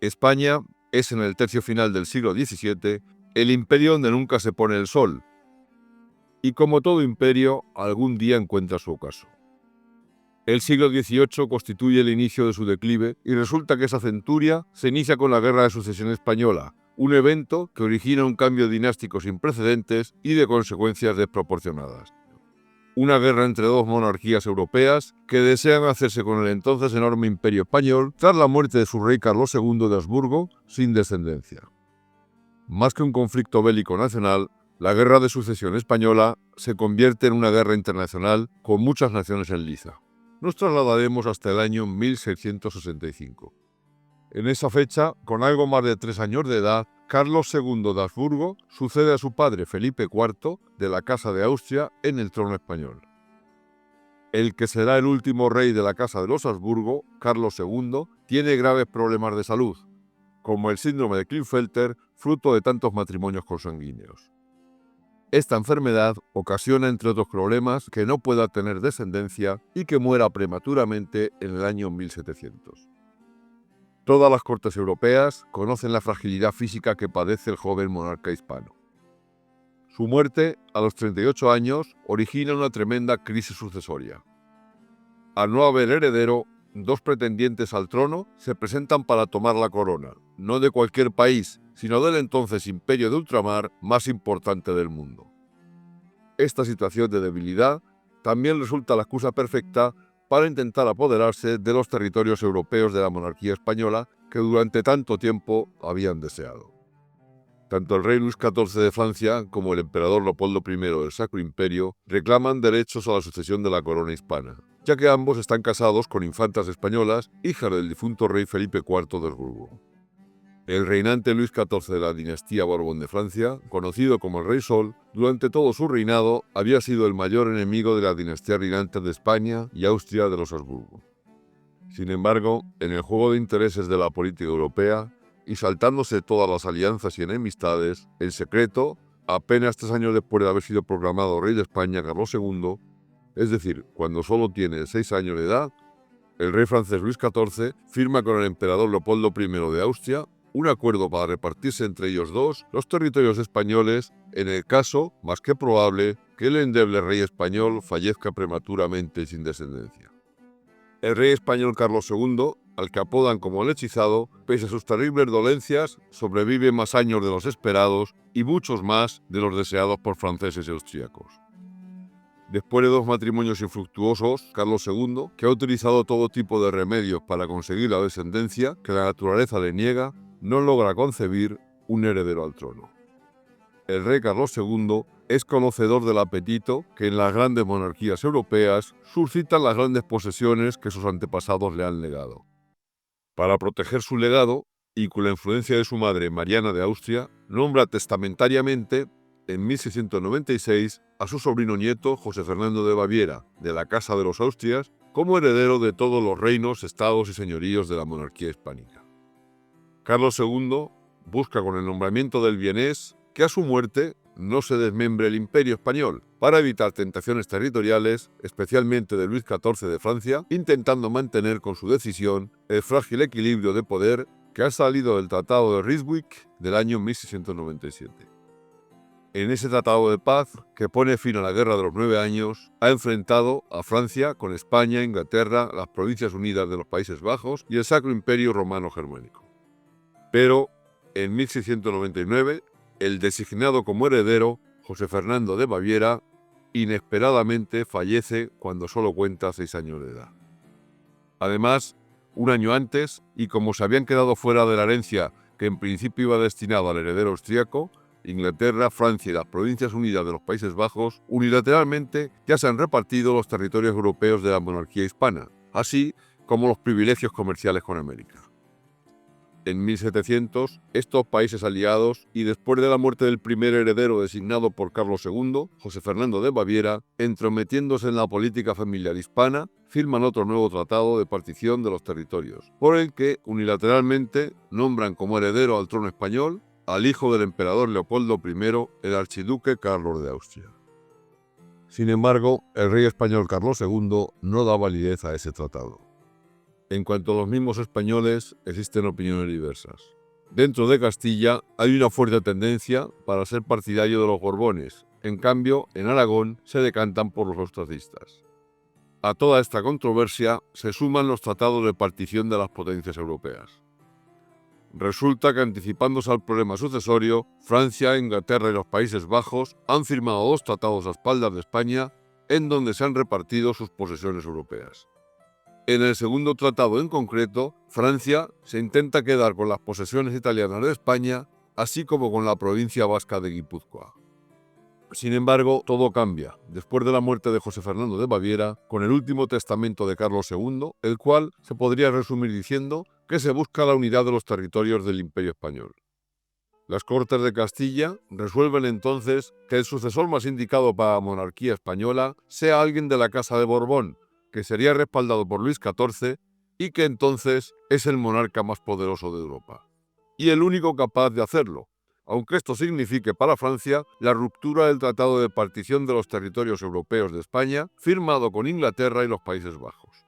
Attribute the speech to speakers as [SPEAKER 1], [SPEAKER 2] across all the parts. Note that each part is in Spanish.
[SPEAKER 1] España es en el tercio final del siglo XVII el imperio donde nunca se pone el sol, y como todo imperio, algún día encuentra su ocaso. El siglo XVIII constituye el inicio de su declive y resulta que esa centuria se inicia con la Guerra de Sucesión Española, un evento que origina un cambio dinástico sin precedentes y de consecuencias desproporcionadas. Una guerra entre dos monarquías europeas que desean hacerse con el entonces enorme imperio español tras la muerte de su rey Carlos II de Habsburgo sin descendencia. Más que un conflicto bélico nacional, la Guerra de Sucesión Española se convierte en una guerra internacional con muchas naciones en liza. Nos trasladaremos hasta el año 1665. En esa fecha, con algo más de 3 años de edad, Carlos II de Habsburgo sucede a su padre Felipe IV de la Casa de Austria en el trono español. El que será el último rey de la Casa de los Habsburgo, Carlos II, tiene graves problemas de salud, como el síndrome de Klinefelter, fruto de tantos matrimonios consanguíneos. Esta enfermedad ocasiona, entre otros problemas, que no pueda tener descendencia y que muera prematuramente en el año 1700. Todas las cortes europeas conocen la fragilidad física que padece el joven monarca hispano. Su muerte, a los 38 años, origina una tremenda crisis sucesoria. Al no haber heredero, dos pretendientes al trono se presentan para tomar la corona, no de cualquier país, sino del entonces imperio de ultramar más importante del mundo. Esta situación de debilidad también resulta la excusa perfecta para intentar apoderarse de los territorios europeos de la monarquía española que durante tanto tiempo habían deseado. Tanto el rey Luis XIV de Francia como el emperador Leopoldo I del Sacro Imperio reclaman derechos a la sucesión de la corona hispana, ya que ambos están casados con infantas españolas, hijas del difunto rey Felipe IV de Habsburgo. El reinante Luis XIV de la dinastía Borbón de Francia, conocido como el Rey Sol, durante todo su reinado había sido el mayor enemigo de la dinastía reinante de España y Austria de los Habsburgo. Sin embargo, en el juego de intereses de la política europea, y saltándose todas las alianzas y enemistades, en secreto, apenas 3 años después de haber sido proclamado rey de España Carlos II, es decir, cuando solo tiene 6 años de edad, el rey francés Luis XIV firma con el emperador Leopoldo I de Austria un acuerdo para repartirse entre ellos dos los territorios españoles en el caso, más que probable, que el endeble rey español fallezca prematuramente sin descendencia. El rey español Carlos II, al que apodan como el hechizado, pese a sus terribles dolencias, sobrevive más años de los esperados y muchos más de los deseados por franceses y austríacos. Después de 2 matrimonios infructuosos, Carlos II, que ha utilizado todo tipo de remedios para conseguir la descendencia que la naturaleza le niega, no logra concebir un heredero al trono. El rey Carlos II es conocedor del apetito que en las grandes monarquías europeas suscitan las grandes posesiones que sus antepasados le han legado. Para proteger su legado, y con la influencia de su madre Mariana de Austria, nombra testamentariamente en 1696 a su sobrino nieto José Fernando de Baviera, de la Casa de los Austrias, como heredero de todos los reinos, estados y señoríos de la monarquía hispánica. Carlos II busca con el nombramiento del vienés que a su muerte no se desmembre el imperio español, para evitar tentaciones territoriales, especialmente de Luis XIV de Francia, intentando mantener con su decisión el frágil equilibrio de poder que ha salido del Tratado de Ryswick del año 1697. En ese tratado de paz, que pone fin a la Guerra de los 9 años, ha enfrentado a Francia con España, Inglaterra, las Provincias Unidas de los Países Bajos y el Sacro Imperio Romano Germánico. Pero, en 1699, el designado como heredero, José Fernando de Baviera, inesperadamente fallece cuando solo cuenta 6 años de edad. Además, un año antes, y como se habían quedado fuera de la herencia que en principio iba destinado al heredero austríaco, Inglaterra, Francia y las Provincias Unidas de los Países Bajos unilateralmente ya se han repartido los territorios europeos de la monarquía hispana, así como los privilegios comerciales con América. En 1700, estos países aliados, y después de la muerte del primer heredero designado por Carlos II, José Fernando de Baviera, entrometiéndose en la política familiar hispana, firman otro nuevo tratado de partición de los territorios, por el que unilateralmente nombran como heredero al trono español al hijo del emperador Leopoldo I, el archiduque Carlos de Austria. Sin embargo, el rey español Carlos II no da validez a ese tratado. En cuanto a los mismos españoles, existen opiniones diversas. Dentro de Castilla hay una fuerte tendencia para ser partidario de los Borbones. En cambio, en Aragón se decantan por los austracistas. A toda esta controversia se suman los tratados de partición de las potencias europeas. Resulta que, anticipándose al problema sucesorio, Francia, Inglaterra y los Países Bajos han firmado 2 tratados a espaldas de España en donde se han repartido sus posesiones europeas. En el segundo tratado en concreto, Francia se intenta quedar con las posesiones italianas de España, así como con la provincia vasca de Guipúzcoa. Sin embargo, todo cambia después de la muerte de José Fernando de Baviera, con el último testamento de Carlos II, el cual se podría resumir diciendo que se busca la unidad de los territorios del Imperio Español. Las Cortes de Castilla resuelven entonces que el sucesor más indicado para la monarquía española sea alguien de la Casa de Borbón, que sería respaldado por Luis XIV y que entonces es el monarca más poderoso de Europa. Y el único capaz de hacerlo, aunque esto signifique para Francia la ruptura del Tratado de Partición de los Territorios Europeos de España, firmado con Inglaterra y los Países Bajos.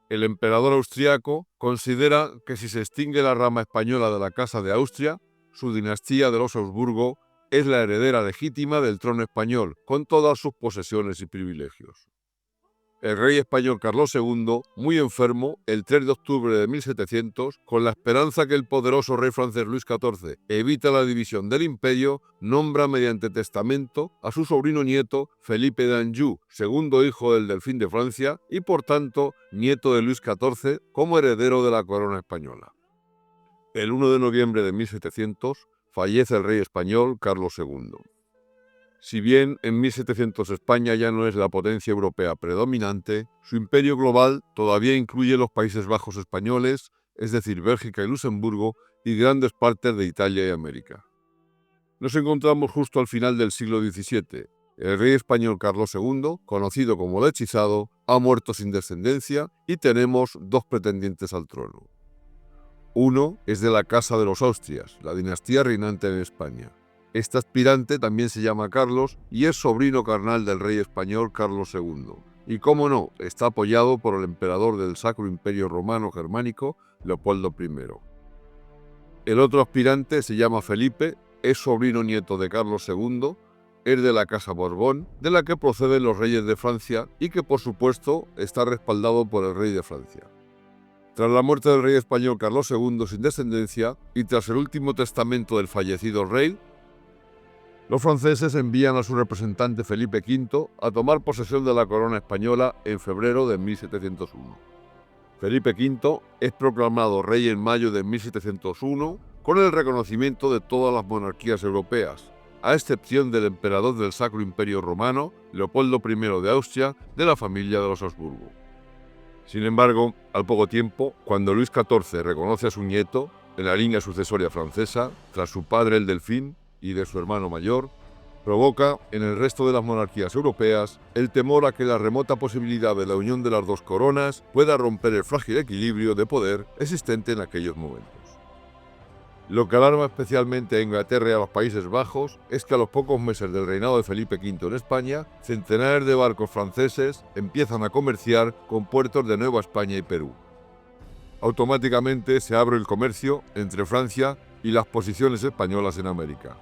[SPEAKER 1] El emperador austriaco considera que si se extingue la rama española de la Casa de Austria, su dinastía de los Habsburgo es la heredera legítima del trono español, con todas sus posesiones y privilegios. El rey español Carlos II, muy enfermo, el 3 de octubre de 1700, con la esperanza que el poderoso rey francés Luis XIV evita la división del imperio, nombra mediante testamento a su sobrino nieto Felipe d'Anjou, segundo hijo del Delfín de Francia y por tanto nieto de Luis XIV, como heredero de la corona española. El 1 de noviembre de 1700 fallece el rey español Carlos II. Si bien en 1700 España ya no es la potencia europea predominante, su imperio global todavía incluye los Países Bajos españoles, es decir, Bélgica y Luxemburgo, y grandes partes de Italia y América. Nos encontramos justo al final del siglo XVII. El rey español Carlos II, conocido como el Hechizado, ha muerto sin descendencia y tenemos 2 pretendientes al trono. Uno es de la Casa de los Austrias, la dinastía reinante en España. Este aspirante también se llama Carlos y es sobrino carnal del rey español Carlos II. Y cómo no, está apoyado por el emperador del Sacro Imperio Romano Germánico, Leopoldo I. El otro aspirante se llama Felipe, es sobrino nieto de Carlos II, es de la Casa Borbón, de la que proceden los reyes de Francia y que por supuesto está respaldado por el rey de Francia. Tras la muerte del rey español Carlos II sin descendencia y tras el último testamento del fallecido rey, los franceses envían a su representante Felipe V a tomar posesión de la corona española en febrero de 1701. Felipe V es proclamado rey en mayo de 1701 con el reconocimiento de todas las monarquías europeas, a excepción del emperador del Sacro Imperio Romano, Leopoldo I de Austria, de la familia de los Habsburgo. Sin embargo, al poco tiempo, cuando Luis XIV reconoce a su nieto en la línea sucesoria francesa, tras su padre el Delfín y de su hermano mayor, provoca en el resto de las monarquías europeas el temor a que la remota posibilidad de la unión de las 2 coronas pueda romper el frágil equilibrio de poder existente en aquellos momentos. Lo que alarma especialmente a Inglaterra y a los Países Bajos es que a los pocos meses del reinado de Felipe V en España, centenares de barcos franceses empiezan a comerciar con puertos de Nueva España y Perú. Automáticamente se abre el comercio entre Francia y las posiciones españolas en América,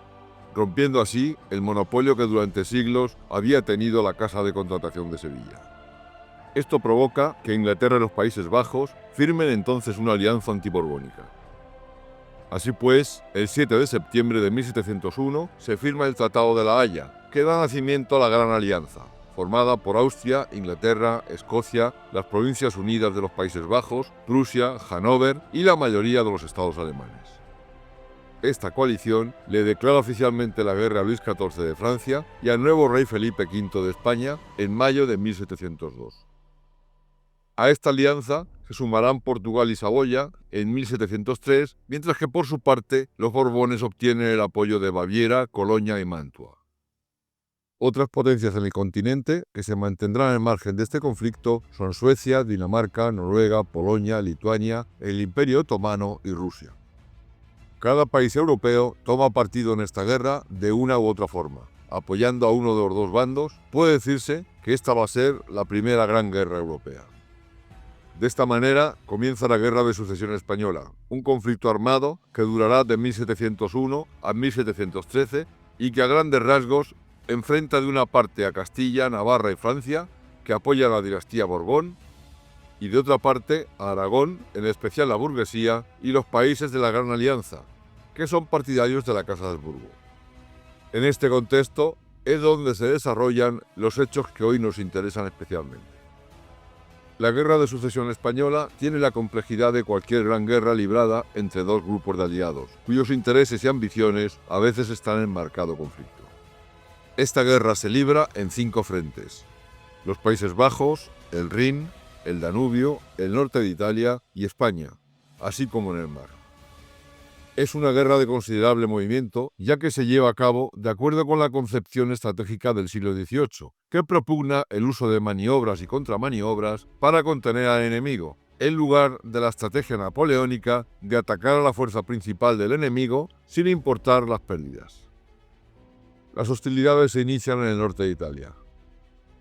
[SPEAKER 1] rompiendo así el monopolio que durante siglos había tenido la Casa de Contratación de Sevilla. Esto provoca que Inglaterra y los Países Bajos firmen entonces una alianza antiborbónica. Así pues, el 7 de septiembre de 1701 se firma el Tratado de La Haya, que da nacimiento a la Gran Alianza, formada por Austria, Inglaterra, Escocia, las Provincias Unidas de los Países Bajos, Prusia, Hannover y la mayoría de los estados alemanes. Esta coalición le declara oficialmente la guerra a Luis XIV de Francia y al nuevo rey Felipe V de España en mayo de 1702. A esta alianza se sumarán Portugal y Saboya en 1703, mientras que por su parte los Borbones obtienen el apoyo de Baviera, Colonia y Mantua. Otras potencias en el continente que se mantendrán al margen de este conflicto son Suecia, Dinamarca, Noruega, Polonia, Lituania, el Imperio Otomano y Rusia. Cada país europeo toma partido en esta guerra de una u otra forma. Apoyando a uno de los 2 bandos, puede decirse que esta va a ser la primera gran guerra europea. De esta manera comienza la Guerra de Sucesión Española, un conflicto armado que durará de 1701 a 1713 y que a grandes rasgos enfrenta de una parte a Castilla, Navarra y Francia, que apoya a la dinastía Borbón, y de otra parte a Aragón, en especial la burguesía y los países de la Gran Alianza, que son partidarios de la Casa de Habsburgo. En este contexto es donde se desarrollan los hechos que hoy nos interesan especialmente. La Guerra de Sucesión Española tiene la complejidad de cualquier gran guerra librada entre dos grupos de aliados, cuyos intereses y ambiciones a veces están en marcado conflicto. Esta guerra se libra en 5 frentes: los Países Bajos, el Rin, el Danubio, el norte de Italia y España, así como en el mar. Es una guerra de considerable movimiento, ya que se lleva a cabo de acuerdo con la concepción estratégica del siglo XVIII, que propugna el uso de maniobras y contramaniobras para contener al enemigo, en lugar de la estrategia napoleónica de atacar a la fuerza principal del enemigo sin importar las pérdidas. Las hostilidades se inician en el norte de Italia.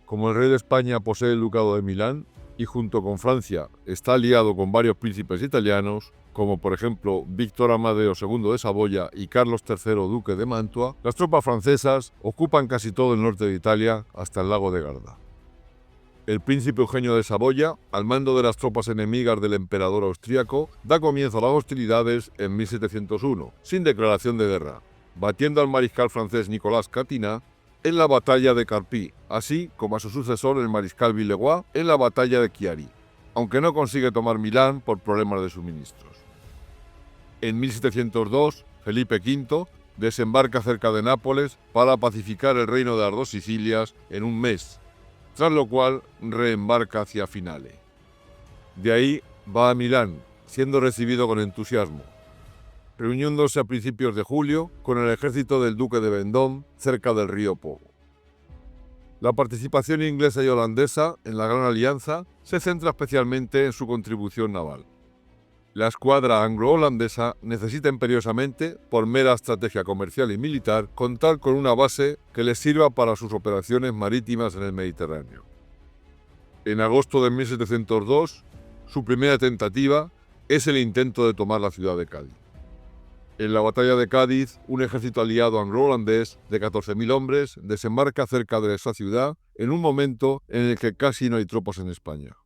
[SPEAKER 1] Como el rey de España posee el ducado de Milán y junto con Francia está aliado con varios príncipes italianos, como por ejemplo Víctor Amadeo II de Saboya y Carlos III duque de Mantua, las tropas francesas ocupan casi todo el norte de Italia hasta el lago de Garda. El príncipe Eugenio de Saboya, al mando de las tropas enemigas del emperador austríaco, da comienzo a las hostilidades en 1701, sin declaración de guerra, batiendo al mariscal francés Nicolas Catinat en la batalla de Carpi, así como a su sucesor el mariscal Villeroy en la batalla de Chiari, aunque no consigue tomar Milán por problemas de suministros. En 1702, Felipe V desembarca cerca de Nápoles para pacificar el reino de las dos Sicilias en un mes, tras lo cual reembarca hacia Finale. De ahí va a Milán, siendo recibido con entusiasmo, reuniéndose a principios de julio con el ejército del duque de Vendôme cerca del río Po. La participación inglesa y holandesa en la Gran Alianza se centra especialmente en su contribución naval. La escuadra anglo-holandesa necesita imperiosamente, por mera estrategia comercial y militar, contar con una base que les sirva para sus operaciones marítimas en el Mediterráneo. En agosto de 1702, su primera tentativa es el intento de tomar la ciudad de Cádiz. En la batalla de Cádiz, un ejército aliado anglo-holandés de 14.000 hombres desembarca cerca de esa ciudad en un momento en el que casi no hay tropas en España.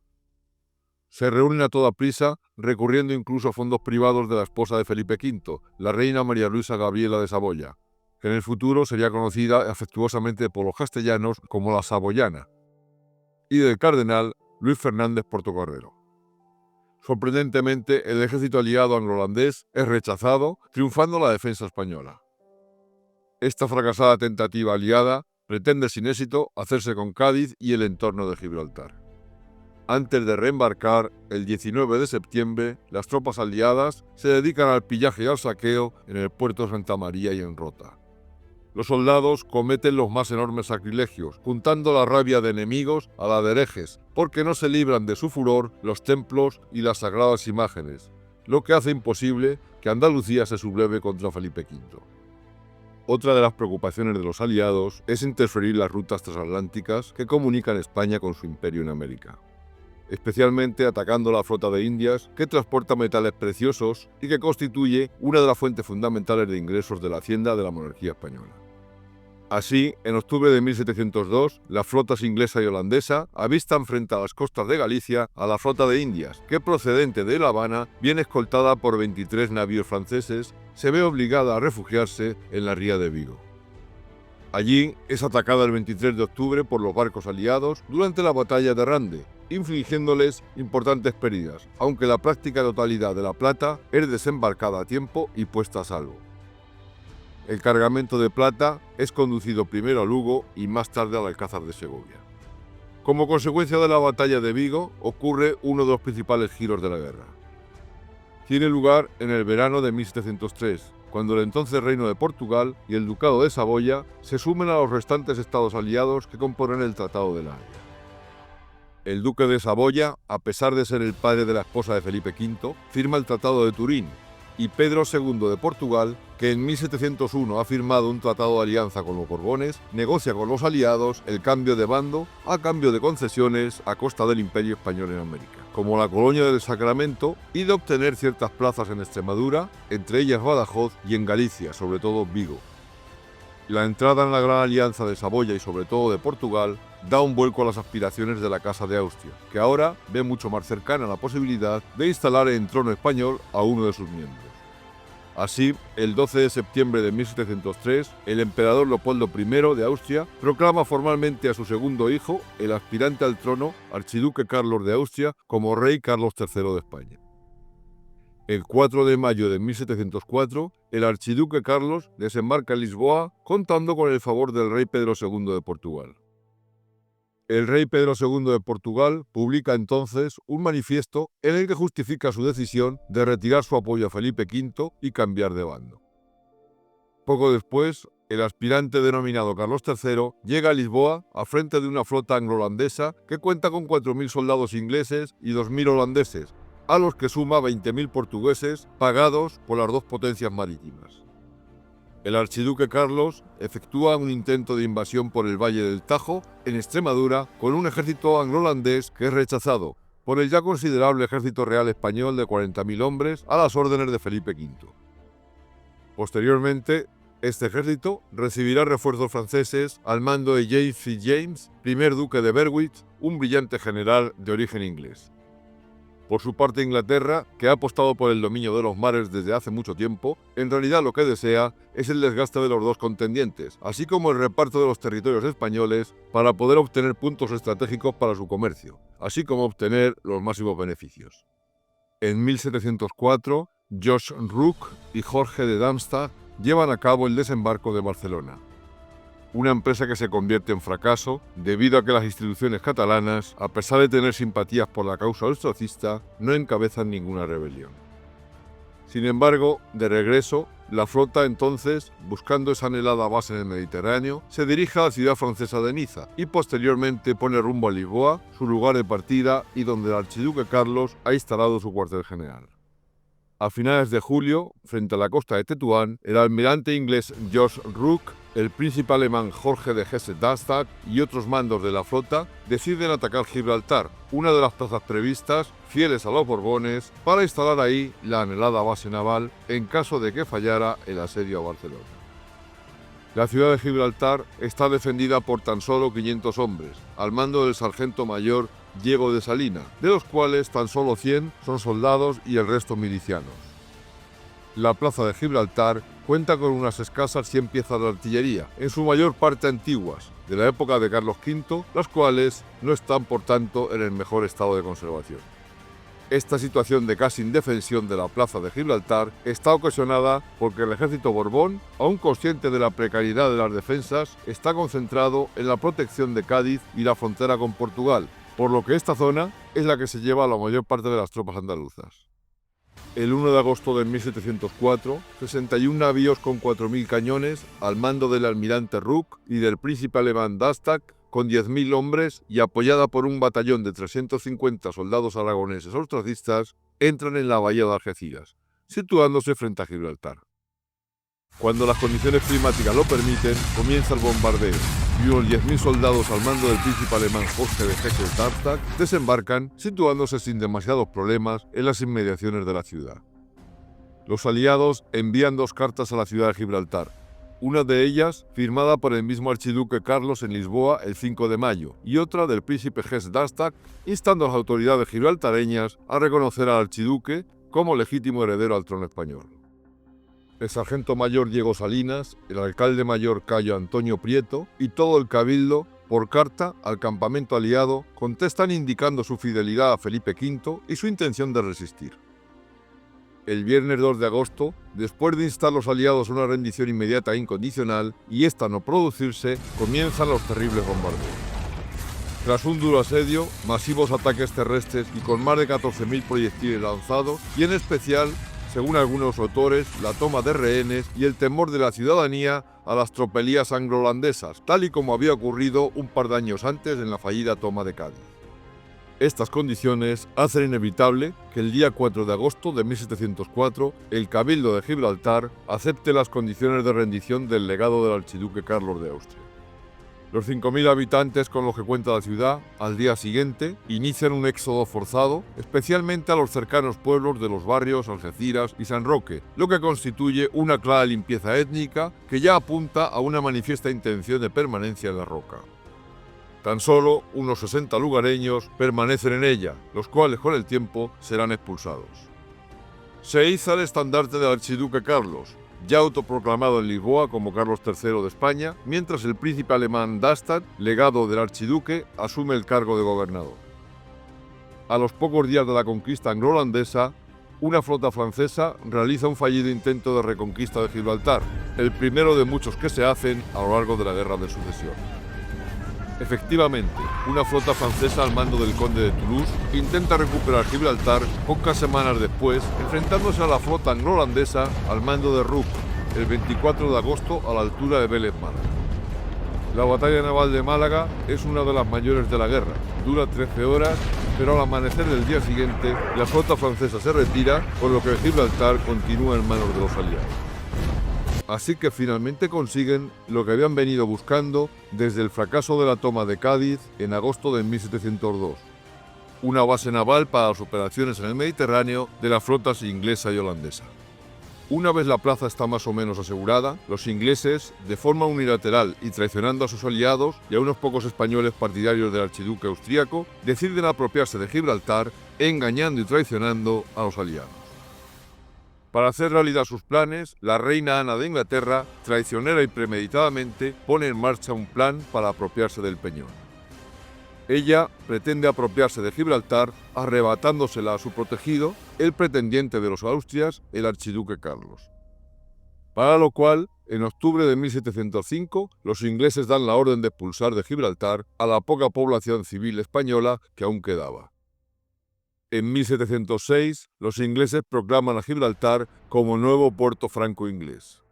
[SPEAKER 1] Se reúnen a toda prisa, recurriendo incluso a fondos privados de la esposa de Felipe V, la reina María Luisa Gabriela de Saboya, que en el futuro sería conocida afectuosamente por los castellanos como la Saboyana, y del cardenal Luis Fernández Portocarrero. Sorprendentemente, el ejército aliado anglo-holandés es rechazado, triunfando la defensa española. Esta fracasada tentativa aliada pretende sin éxito hacerse con Cádiz y el entorno de Gibraltar. Antes de reembarcar, el 19 de septiembre, las tropas aliadas se dedican al pillaje y al saqueo en el puerto de Santa María y en Rota. Los soldados cometen los más enormes sacrilegios, juntando la rabia de enemigos a la de herejes, porque no se libran de su furor los templos y las sagradas imágenes, lo que hace imposible que Andalucía se subleve contra Felipe V. Otra de las preocupaciones de los aliados es interferir las rutas transatlánticas que comunican España con su imperio en América, especialmente atacando la flota de Indias que transporta metales preciosos y que constituye una de las fuentes fundamentales de ingresos de la hacienda de la monarquía española. Así, en octubre de 1702, las flotas inglesa y holandesa avistan frente a las costas de Galicia a la flota de Indias, que procedente de La Habana, bien escoltada por 23 navíos franceses, se ve obligada a refugiarse en la ría de Vigo. Allí es atacada el 23 de octubre por los barcos aliados durante la batalla de Rande, infligiéndoles importantes pérdidas, aunque la práctica totalidad de la plata es desembarcada a tiempo y puesta a salvo. El cargamento de plata es conducido primero a Lugo y más tarde al Alcázar de Segovia. Como consecuencia de la batalla de Vigo, ocurre uno de los principales giros de la guerra. Tiene lugar en el verano de 1703, cuando el entonces Reino de Portugal y el Ducado de Saboya se sumen a los restantes estados aliados que componen el Tratado de La Haya. El duque de Saboya, a pesar de ser el padre de la esposa de Felipe V, firma el Tratado de Turín, y Pedro II de Portugal, que en 1701 ha firmado un tratado de alianza con los Borbones, negocia con los aliados el cambio de bando a cambio de concesiones a costa del Imperio Español en América. como la Colonia del Sacramento, y de obtener ciertas plazas en Extremadura, entre ellas Badajoz, y en Galicia, sobre todo Vigo. La entrada en la Gran Alianza de Saboya y sobre todo de Portugal da un vuelco a las aspiraciones de la Casa de Austria, que ahora ve mucho más cercana la posibilidad de instalar en trono español a uno de sus miembros. Así, el 12 de septiembre de 1703, el emperador Leopoldo I de Austria proclama formalmente a su segundo hijo, el aspirante al trono, archiduque Carlos de Austria, como rey Carlos III de España. El 4 de mayo de 1704, el archiduque Carlos desembarca en Lisboa contando con el favor del rey Pedro II de Portugal. El rey Pedro II de Portugal publica entonces un manifiesto en el que justifica su decisión de retirar su apoyo a Felipe V y cambiar de bando. Poco después, el aspirante denominado Carlos III llega a Lisboa a frente de una flota anglo-holandesa que cuenta con 4.000 soldados ingleses y 2.000 holandeses, a los que suma 20.000 portugueses pagados por las dos potencias marítimas. El archiduque Carlos efectúa un intento de invasión por el Valle del Tajo, en Extremadura, con un ejército anglo-holandés que es rechazado por el ya considerable ejército real español de 40.000 hombres a las órdenes de Felipe V. Posteriormente, este ejército recibirá refuerzos franceses al mando de James Fitzjames, primer duque de Berwick, un brillante general de origen inglés. Por su parte, Inglaterra, que ha apostado por el dominio de los mares desde hace mucho tiempo, en realidad lo que desea es el desgaste de los dos contendientes, así como el reparto de los territorios españoles para poder obtener puntos estratégicos para su comercio, así como obtener los máximos beneficios. En 1704, George Rooke y Jorge de Darmstadt llevan a cabo el desembarco de Barcelona. Una empresa que se convierte en fracaso debido a que las instituciones catalanas, a pesar de tener simpatías por la causa austracista, no encabezan ninguna rebelión. Sin embargo, de regreso, la flota entonces, buscando esa anhelada base en el Mediterráneo, se dirige a la ciudad francesa de Niza y posteriormente pone rumbo a Lisboa, su lugar de partida y donde el archiduque Carlos ha instalado su cuartel general. A finales de julio, frente a la costa de Tetuán, el almirante inglés George Rooke, el príncipe alemán Jorge de Hesse-Darmstadt y otros mandos de la flota deciden atacar Gibraltar, una de las plazas previstas, fieles a los Borbones, para instalar ahí la anhelada base naval en caso de que fallara el asedio a Barcelona. La ciudad de Gibraltar está defendida por tan solo 500 hombres, al mando del sargento mayor Diego de Salina, de los cuales tan solo 100 son soldados y el resto milicianos. La plaza de Gibraltar cuenta con unas escasas 100 piezas de artillería, en su mayor parte antiguas, de la época de Carlos V, las cuales no están por tanto en el mejor estado de conservación. Esta situación de casi indefensión de la plaza de Gibraltar está ocasionada porque el ejército Borbón, aún consciente de la precariedad de las defensas, está concentrado en la protección de Cádiz y la frontera con Portugal, por lo que esta zona es la que se lleva a la mayor parte de las tropas andaluzas. El 1 de agosto de 1704, 61 navíos con 4.000 cañones, al mando del almirante Rooke y del príncipe alemán Darmstadt, con 10.000 hombres y apoyada por un batallón de 350 soldados aragoneses austracistas, entran en la bahía de Algeciras, situándose frente a Gibraltar. Cuando las condiciones climáticas lo permiten, comienza el bombardeo, y unos 10.000 soldados al mando del príncipe alemán Jorge de Hesse-Darmstadt desembarcan, situándose sin demasiados problemas en las inmediaciones de la ciudad. Los aliados envían 2 cartas a la ciudad de Gibraltar, una de ellas firmada por el mismo archiduque Carlos en Lisboa el 5 de mayo, y otra del príncipe Hesse-Darmstadt, instando a las autoridades gibraltareñas a reconocer al archiduque como legítimo heredero al trono español. El sargento mayor Diego Salinas, el alcalde mayor Cayo Antonio Prieto y todo el cabildo, por carta al campamento aliado, contestan indicando su fidelidad a Felipe V y su intención de resistir. El viernes 2 de agosto, después de instar los aliados a una rendición inmediata e incondicional, y esta no producirse, comienzan los terribles bombardeos. Tras un duro asedio, masivos ataques terrestres y con más de 14.000 proyectiles lanzados, y en especial, según algunos autores, la toma de rehenes y el temor de la ciudadanía a las tropelías anglo-holandesas, tal y como había ocurrido un par de años antes en la fallida toma de Cádiz. Estas condiciones hacen inevitable que el día 4 de agosto de 1704 el Cabildo de Gibraltar acepte las condiciones de rendición del legado del archiduque Carlos de Austria. Los 5.000 habitantes con los que cuenta la ciudad, al día siguiente, inician un éxodo forzado, especialmente a los cercanos pueblos de los barrios Algeciras y San Roque, lo que constituye una clara limpieza étnica que ya apunta a una manifiesta intención de permanencia en la roca. Tan solo unos 60 lugareños permanecen en ella, los cuales con el tiempo serán expulsados. Se iza el estandarte del archiduque Carlos, ya autoproclamado en Lisboa como Carlos III de España, mientras el príncipe alemán Dastad, legado del archiduque, asume el cargo de gobernador. A los pocos días de la conquista anglo-holandesa, una flota francesa realiza un fallido intento de reconquista de Gibraltar, el primero de muchos que se hacen a lo largo de la Guerra de Sucesión. Efectivamente, una flota francesa al mando del conde de Toulouse intenta recuperar Gibraltar pocas semanas después, enfrentándose a la flota anglo-holandesa al mando de Rooke, el 24 de agosto a la altura de Vélez Málaga. La batalla naval de Málaga es una de las mayores de la guerra, dura 13 horas, pero al amanecer del día siguiente la flota francesa se retira, por lo que Gibraltar continúa en manos de los aliados. Así que finalmente consiguen lo que habían venido buscando desde el fracaso de la toma de Cádiz en agosto de 1702, una base naval para las operaciones en el Mediterráneo de las flotas inglesa y holandesa. Una vez la plaza está más o menos asegurada, los ingleses, de forma unilateral y traicionando a sus aliados y a unos pocos españoles partidarios del archiduque austríaco, deciden apropiarse de Gibraltar, engañando y traicionando a los aliados. Para hacer realidad sus planes, la reina Ana de Inglaterra, traicionera y premeditadamente, pone en marcha un plan para apropiarse del peñón. Ella pretende apropiarse de Gibraltar, arrebatándosela a su protegido, el pretendiente de los Austrias, el archiduque Carlos. Para lo cual, en octubre de 1705, los ingleses dan la orden de expulsar de Gibraltar a la poca población civil española que aún quedaba. En 1706, los ingleses proclaman a Gibraltar como nuevo puerto franco inglés.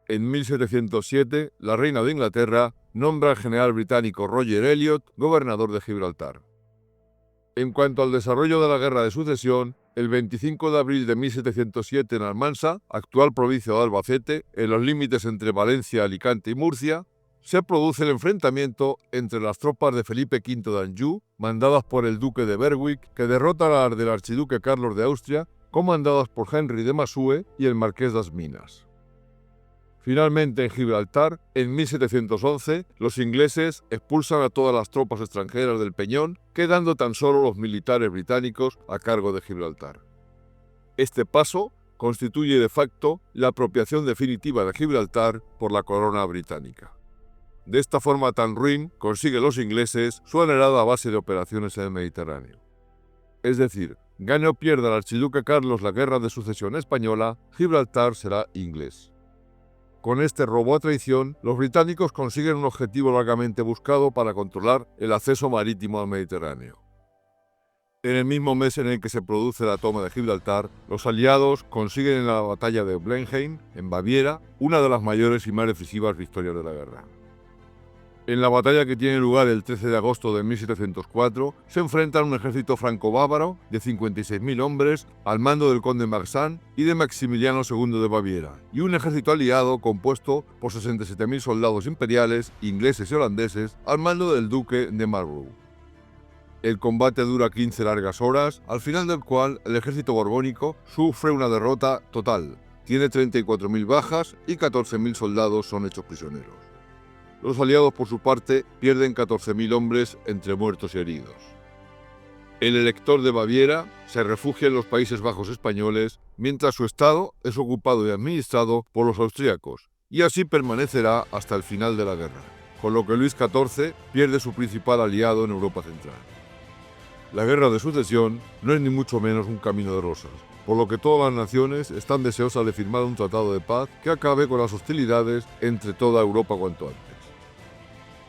[SPEAKER 1] En 1707, la reina de Inglaterra nombra al general británico Roger Elliot gobernador de Gibraltar. En cuanto al desarrollo de la Guerra de Sucesión, el 25 de abril de 1707 en Almansa, actual provincia de Albacete, en los límites entre Valencia, Alicante y Murcia, se produce el enfrentamiento entre las tropas de Felipe V de Anjou, mandadas por el duque de Berwick, que derrotan a las del archiduque Carlos de Austria, comandadas por Henry de Massue y el marqués de As Minas. Finalmente, en Gibraltar, en 1711, los ingleses expulsan a todas las tropas extranjeras del Peñón, quedando tan solo los militares británicos a cargo de Gibraltar. Este paso constituye de facto la apropiación definitiva de Gibraltar por la corona británica. De esta forma tan ruin consiguen los ingleses su anhelada base de operaciones en el Mediterráneo. Es decir, gane o pierda el archiduque Carlos la Guerra de Sucesión española, Gibraltar será inglés. Con este robo a traición, los británicos consiguen un objetivo largamente buscado para controlar el acceso marítimo al Mediterráneo. En el mismo mes en el que se produce la toma de Gibraltar, los aliados consiguen en la batalla de Blenheim, en Baviera, una de las mayores y más decisivas victorias de la guerra. En la batalla que tiene lugar el 13 de agosto de 1704, se enfrentan un ejército franco-bávaro de 56.000 hombres al mando del conde Marsan y de Maximiliano II de Baviera, y un ejército aliado compuesto por 67.000 soldados imperiales, ingleses y holandeses al mando del duque de Marlborough. El combate dura 15 largas horas, al final del cual el ejército borbónico sufre una derrota total. Tiene 34.000 bajas y 14.000 soldados son hechos prisioneros. Los aliados, por su parte, pierden 14.000 hombres entre muertos y heridos. El elector de Baviera se refugia en los Países Bajos españoles, mientras su estado es ocupado y administrado por los austríacos, y así permanecerá hasta el final de la guerra, con lo que Luis XIV pierde su principal aliado en Europa Central. La Guerra de Sucesión no es ni mucho menos un camino de rosas, por lo que todas las naciones están deseosas de firmar un tratado de paz que acabe con las hostilidades entre toda Europa cuanto antes.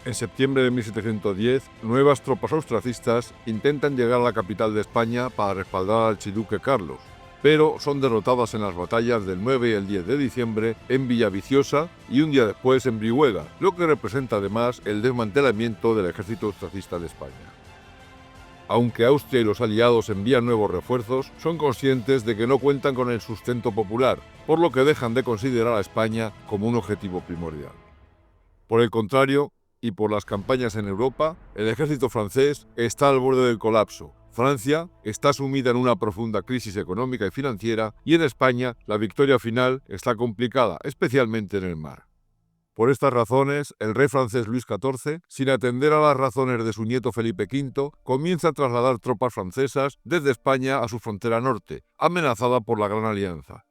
[SPEAKER 1] En septiembre de 1710, nuevas tropas austracistas intentan llegar a la capital de España para respaldar al archiduque Carlos, pero son derrotadas en las batallas del 9 y el 10 de diciembre en Villaviciosa y un día después en Brihuega, lo que representa además el desmantelamiento del ejército austracista de España. Aunque Austria y los aliados envían nuevos refuerzos, son conscientes de que no cuentan con el sustento popular, por lo que dejan de considerar a España como un objetivo primordial. Por el contrario, y por las campañas en Europa, el ejército francés está al borde del colapso. Francia está sumida en una profunda crisis económica y financiera, y en España la victoria final está complicada, especialmente en el mar. Por estas razones, el rey francés Luis XIV, sin atender a las razones de su nieto Felipe V, comienza a trasladar tropas francesas desde España a su frontera norte, amenazada por la Gran Alianza,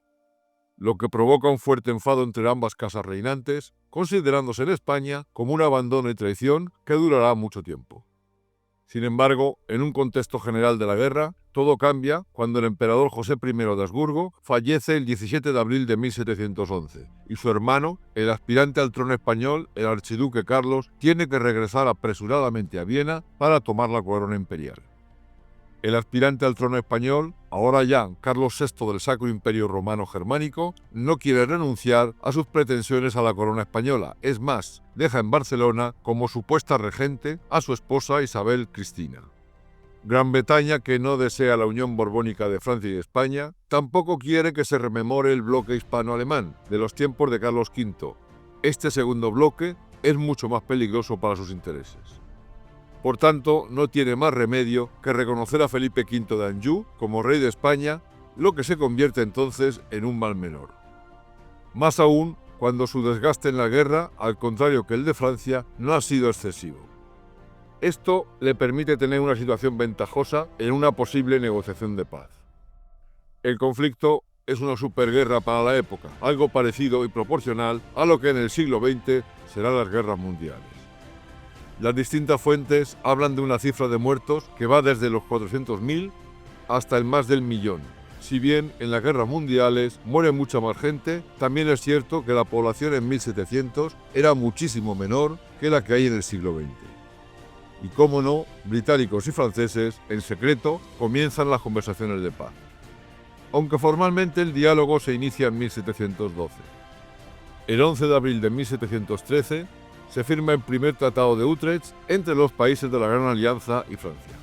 [SPEAKER 1] lo que provoca un fuerte enfado entre ambas casas reinantes, considerándose en España como un abandono y traición que durará mucho tiempo. Sin embargo, en un contexto general de la guerra, todo cambia cuando el emperador José I de Habsburgo fallece el 17 de abril de 1711 y su hermano, el aspirante al trono español, el archiduque Carlos, tiene que regresar apresuradamente a Viena para tomar la corona imperial. El aspirante al trono español, ahora ya Carlos VI del Sacro Imperio Romano Germánico, no quiere renunciar a sus pretensiones a la corona española. Es más, deja en Barcelona como supuesta regente a su esposa Isabel Cristina. Gran Bretaña, que no desea la unión borbónica de Francia y España, tampoco quiere que se rememore el bloque hispano-alemán de los tiempos de Carlos V. Este segundo bloque es mucho más peligroso para sus intereses. Por tanto, no tiene más remedio que reconocer a Felipe V de Anjou como rey de España, lo que se convierte entonces en un mal menor. Más aún cuando su desgaste en la guerra, al contrario que el de Francia, no ha sido excesivo. Esto le permite tener una situación ventajosa en una posible negociación de paz. El conflicto es una superguerra para la época, algo parecido y proporcional a lo que en el siglo XX serán las guerras mundiales. Las distintas fuentes hablan de una cifra de muertos que va desde los 400.000 hasta el más del millón. Si bien en las guerras mundiales muere mucha más gente, también es cierto que la población en 1700 era muchísimo menor que la que hay en el siglo XX. Y cómo no, británicos y franceses, en secreto, comienzan las conversaciones de paz. Aunque formalmente el diálogo se inicia en 1712. El 11 de abril de 1713, se firma el primer Tratado de Utrecht entre los países de la Gran Alianza y Francia.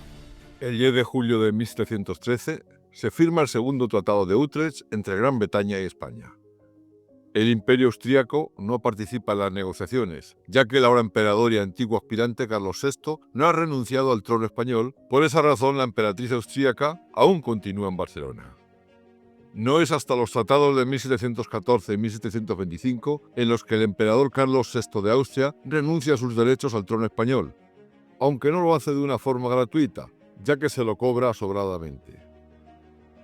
[SPEAKER 1] El 10 de julio de 1713 se firma el segundo Tratado de Utrecht entre Gran Bretaña y España. El Imperio Austríaco no participa en las negociaciones, ya que el ahora emperador y antiguo aspirante Carlos VI no ha renunciado al trono español. Por esa razón, la emperatriz austríaca aún continúa en Barcelona. No es hasta los tratados de 1714 y 1725 en los que el emperador Carlos VI de Austria renuncia a sus derechos al trono español, aunque no lo hace de una forma gratuita, ya que se lo cobra sobradamente.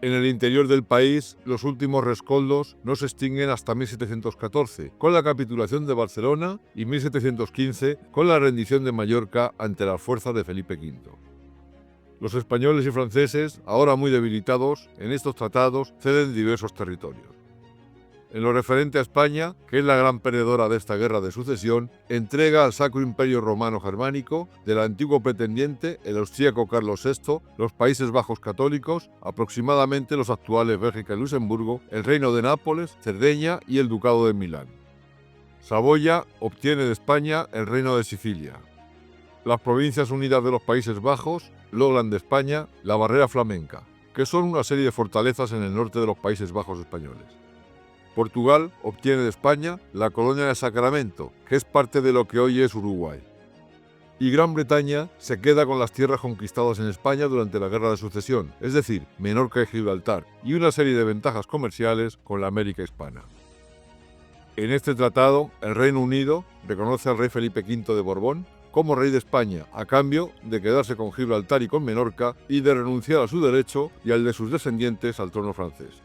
[SPEAKER 1] En el interior del país, los últimos rescoldos no se extinguen hasta 1714, con la capitulación de Barcelona, y 1715, con la rendición de Mallorca ante las fuerzas de Felipe V. Los españoles y franceses, ahora muy debilitados, en estos tratados ceden diversos territorios. En lo referente a España, que es la gran perdedora de esta guerra de sucesión, entrega al Sacro Imperio Romano Germánico del antiguo pretendiente, el austríaco Carlos VI, los Países Bajos católicos, aproximadamente los actuales Bélgica y Luxemburgo, el Reino de Nápoles, Cerdeña y el Ducado de Milán. Saboya obtiene de España el Reino de Sicilia. Las Provincias Unidas de los Países Bajos logran de España la Barrera Flamenca, que son una serie de fortalezas en el norte de los Países Bajos españoles. Portugal obtiene de España la colonia de Sacramento, que es parte de lo que hoy es Uruguay. Y Gran Bretaña se queda con las tierras conquistadas en España durante la Guerra de Sucesión, es decir, Menorca y Gibraltar, y una serie de ventajas comerciales con la América hispana. En este tratado, el Reino Unido reconoce al rey Felipe V de Borbón como rey de España, a cambio de quedarse con Gibraltar y con Menorca y de renunciar a su derecho y al de sus descendientes al trono francés.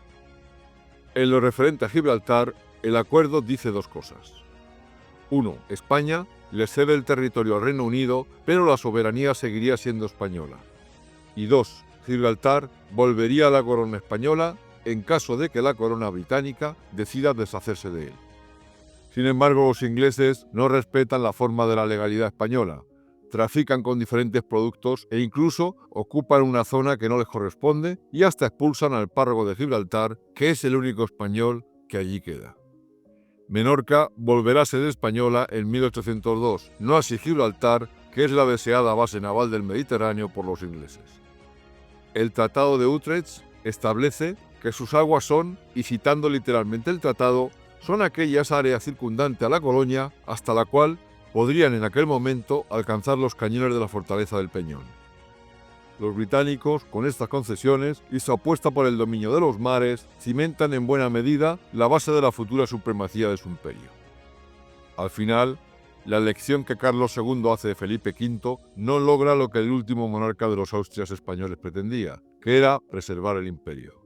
[SPEAKER 1] En lo referente a Gibraltar, el acuerdo dice dos cosas. 1. España le cede el territorio al Reino Unido, pero la soberanía seguiría siendo española. Y 2. Gibraltar volvería a la corona española en caso de que la corona británica decida deshacerse de él. Sin embargo, los ingleses no respetan la forma de la legalidad española, trafican con diferentes productos e incluso ocupan una zona que no les corresponde y hasta expulsan al párroco de Gibraltar, que es el único español que allí queda. Menorca volverá a ser española en 1802, no así Gibraltar, que es la deseada base naval del Mediterráneo por los ingleses. El Tratado de Utrecht establece que sus aguas son, y citando literalmente el tratado, son aquellas áreas circundantes a la colonia hasta la cual podrían en aquel momento alcanzar los cañones de la fortaleza del Peñón. Los británicos, con estas concesiones y su apuesta por el dominio de los mares, cimentan en buena medida la base de la futura supremacía de su imperio. Al final, la elección que Carlos II hace de Felipe V no logra lo que el último monarca de los Austrias españoles pretendía, que era preservar el imperio.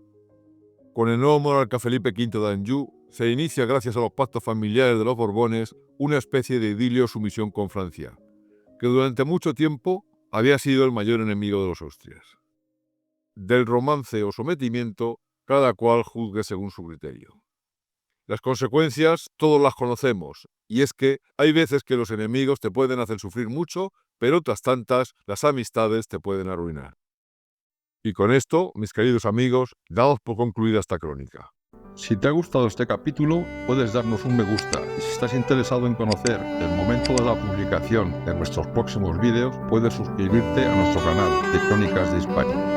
[SPEAKER 1] Con el nuevo monarca Felipe V de Anjou, se inicia, gracias a los pactos familiares de los Borbones, una especie de idilio o sumisión con Francia, que durante mucho tiempo había sido el mayor enemigo de los Austrias. Del romance o sometimiento, cada cual juzgue según su criterio. Las consecuencias todos las conocemos, y es que hay veces que los enemigos te pueden hacer sufrir mucho, pero otras tantas las amistades te pueden arruinar. Y con esto, mis queridos amigos, damos por concluida esta crónica.
[SPEAKER 2] Si te ha gustado este capítulo, puedes darnos un me gusta, y si estás interesado en conocer el momento de la publicación de nuestros próximos vídeos, puedes suscribirte a nuestro canal de Crónicas de Hispania.